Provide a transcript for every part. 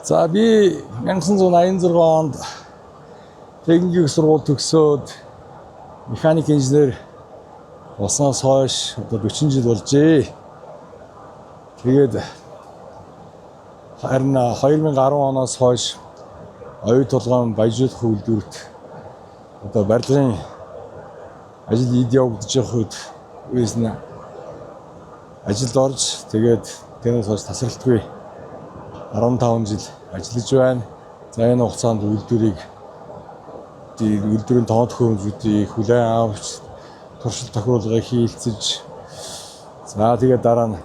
За би 1986 онд техникийн сургууль төгсөөд механик инженер болсноос хойш одоо 40 жил болжээ. Тэгээд харин 2010 оноос хойш оюу толгойн баяжуулах үйлдвэрт одоо барилгын ажил явагдаж байхад үеэс нь ажилд орж тэгээд тэрнээс хойш тасралтгүй 15 жил ажиллаж байна. За энэ хугацаанд үйлдвэрийн тоон төхөөрөмжүүдийг хүлээн авч туршилт тохируулгыг хийлцэж за тэгээд дараа нь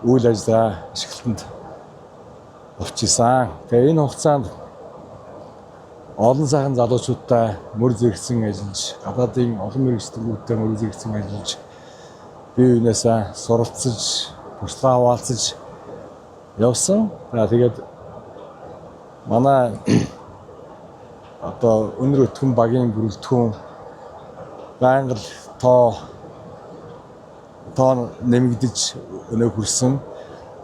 үйл ажиллагаа ашиглалтанд орчихсан. Тэгээ энэ хугацаанд олон сайхан залуучуудтай мөр зэрэгцэн ажиллаж, гадаадын олон мэргэжлүүдтэй мөр зэрэгцэн ажиллаж, бие биенээсээ суралцаж, туршлага хуваалцаж явсан. За тэгээд манай одоо өнөр өтгөн багийн бүрэлдэхүүн байнга л тоо нэмэгдэж өнөө хүрсэн.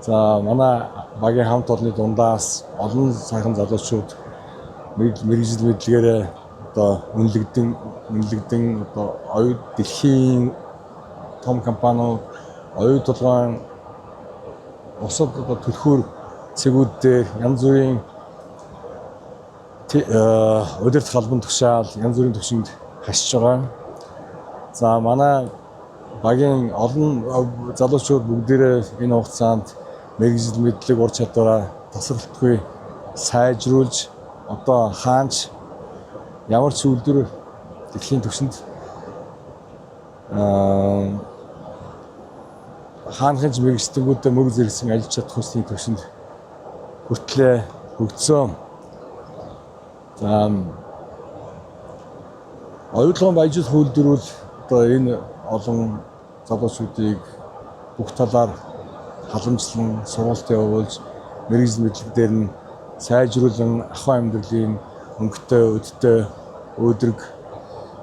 За манай багийн хамт олонны дундаас олон сайхан залуучууд мэргэжил мэдлэгээрээ одоо үнэлэгдэн одоо оюу дэлхийн том компаниуд оюу толгойн бусад одоо төлхөр цэгүүд дээр янз бүрийн удирдах албан тушаал янз бүрийн төвшөнд хашиж байгаа. За манай багийн олон залуучууд бүгдээрээ энэ хугацаанд мэргэжил мэдлэг ур чадвараа тасралтгүй сайжруулж одоо хаанч ямар ч үйлдвэр дэлхийн түвшинд хаанхынч мэргэжлэгүүдтэй мөр зэрэгсэн ажиллаж чадах хүсний түвшинд хүртлээ хөгжсөн. За оюутлогын баяжуулах үйлдвэрүүл одоо энэ олон залуучуудыг бүх талаар халамжлан сургалт явуулж мэргэжил мэдлэг дээр нь сайжруулан ахуйн амьдралын өнгөтэй өдтэй өөдрөг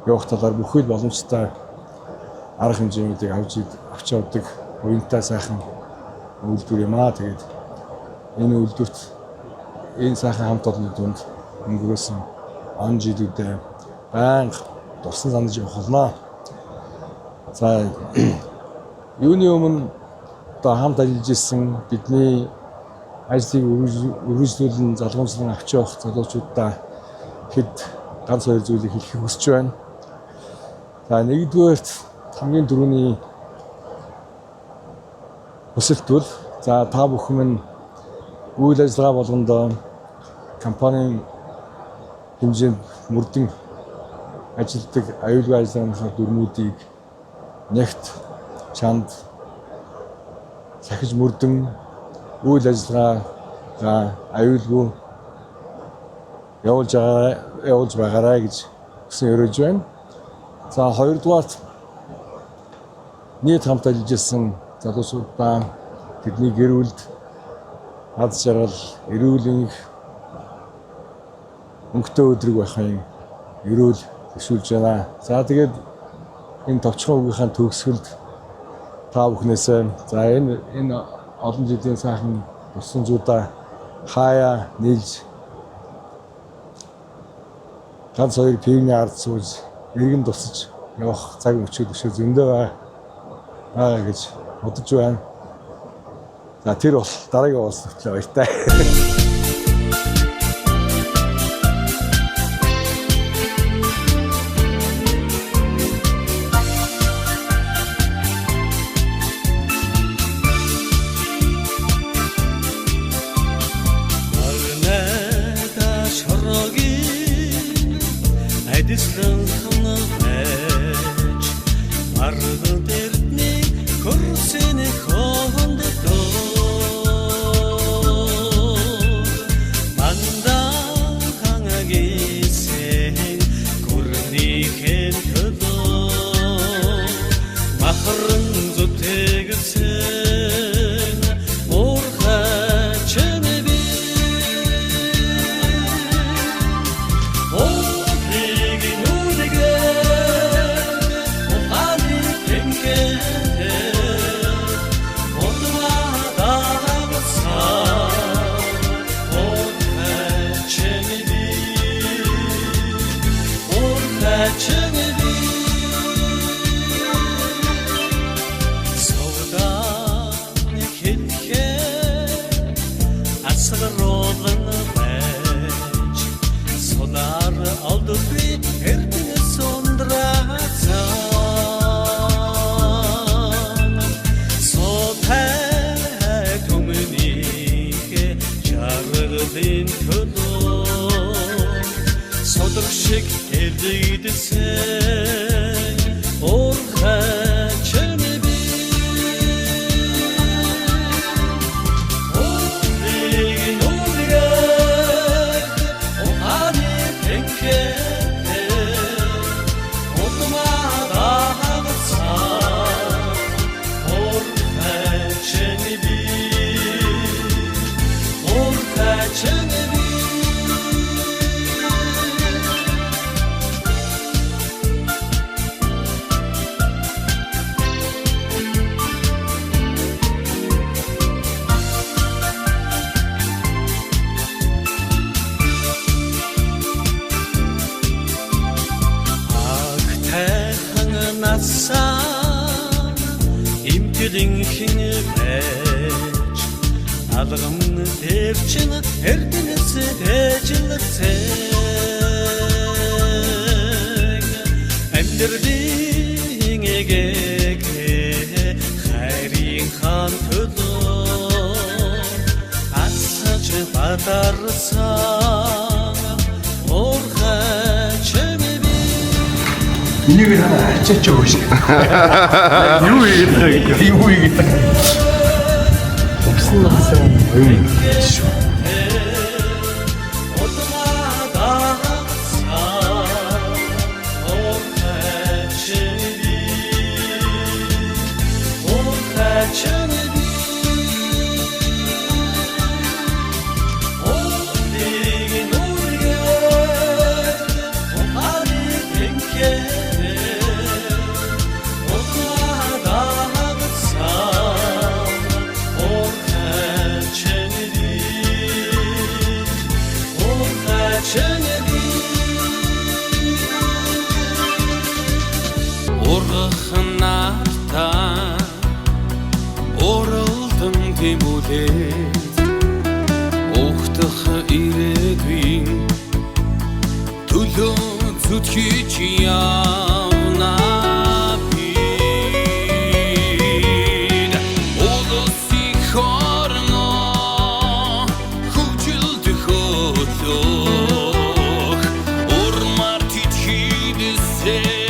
явах талаар бүхэл боломжтой арга хэмжээнүүдийг авч явдаг уянтай сайхан үйлдвэр юм аа. Тэгээд энэ үйлдвэрт энэ сайхан хамт олонны дунд өнгөрөөсөн он жилүүдэд байнга дурсан санаж явах болно. За юуны өмнө одоо хамт ажиллаж исэн бидний ажлыг үргэлжлүүлэн залгуунчлан авч явах залуучуудаа хэд ганц хоёр зүйлийг хэлхийг хүсэж байна. За нэгдүгээрт хамгийн түрүүний хүсэлт бол за та бүхэн нь үйл ажиллагаа болгонд компанийн хэмжээнд мөрдөн ажилладаг аюулгүй ажиллагааны дүрмүүдийг нэгт чанд сахиж мөрдөн үйл ажиллагаа аюулгүй явуулж байгаарай гэж хүсэн өрөөж байна. За хоёрдугаарт нийт хамт ажиллаж исэн залуучуудаа тэдний гэр бүлд аз жаргал, эрүүл энх өнгөтэй өдрөг байхын эрүүл төсөөлж байна. За тэгээд энэ товчхон үгийнхаа төгсгөлд та бүхнээсээ за энэ олон жилийн сайхан тусламжуудаа хаяа нийлж ганц хоёр пивний ард сууж иргэн тусаж явах цаг мөчид өшөө зөндөө байгаа гэж бодож байна. За тэр бол дараагийн уулзалттай баяртай. Kursin асгаруулан байж сонар алдгүй эрдэнэ сондрацсан сотай түмнийг жаргалын төлөө содрог шиг элдэгдсэн урхач имтгэн хинэж алгам төвчин эрдэнэс тэжлэгцэн амьдралын эгээг хайрын хан төлөө асаж бадарсан урхач 이게 하나 째쳐 보시. 유익이다. 없은 학생 어유. Ургахнартаа уралдан тэмүүлээд ухтах ирээдүйн төлөө зүтгэж явна би улсын хорно хүчилд хөлөөх урмар титхийдсэн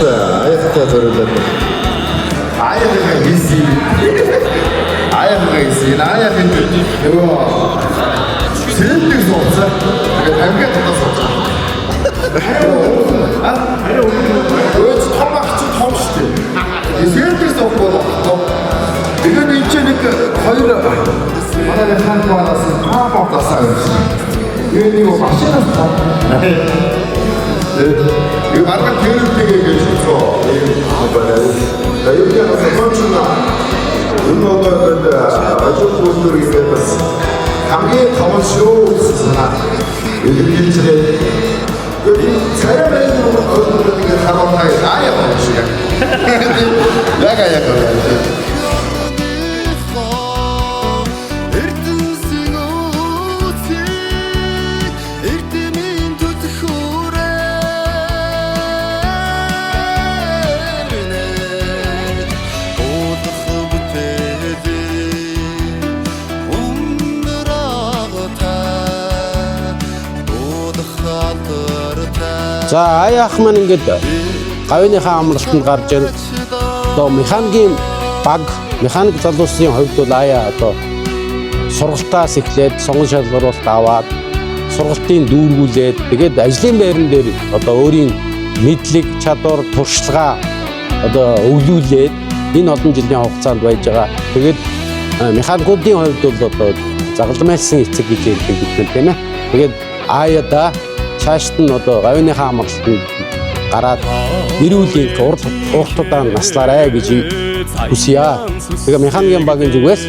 아야가 저러다 아야가 있지 아야가 있지 아야가 이거 제일 없어 내가 당겨 닫아서 아 아니 오늘 왜 처음 같이 처음 시대 이 제일 없고 이건 있으니까 거의를 바다에 사는 거 하나씩 다 먹었어요 이거 맛있는 거 이거 말만 되는 되게 좋죠. 이렇게 해서 선수나 운동하는데 아주 분들이 있었어. 감기에 더운 시오 있었으나 요즘 일주일에 여기 사람의 그런 게 사람하게 나야 보는 시간. 내가 약간 За аяа ах маань ингээд гавьныхаа амралтанд гарч ирэн одоо механикийн баг механик залуусын хувьд бол аяа одоо сургалтаас эхлээд сонгон шалгаруулалт аваад сургалтын дүүргүүлээд тэгээд ажлын байран дээр одоо өөрийн мэдлэг чадвар туршлагаа одоо өвлүүлээд энэ олон жилийн хугацаанд байж байгаа. Тэгээд механикуудын хувьд бол одоо загалмайлсан эцэг гэж ярьдаг гэдэг тийм ээ. Тэгээд аяада цаашд нь одоо говийнхаа амралтанд гараад эрүүлийн уртудаа наслаарай гэж хүсье. Тэгээ механикийн багийн зүгээс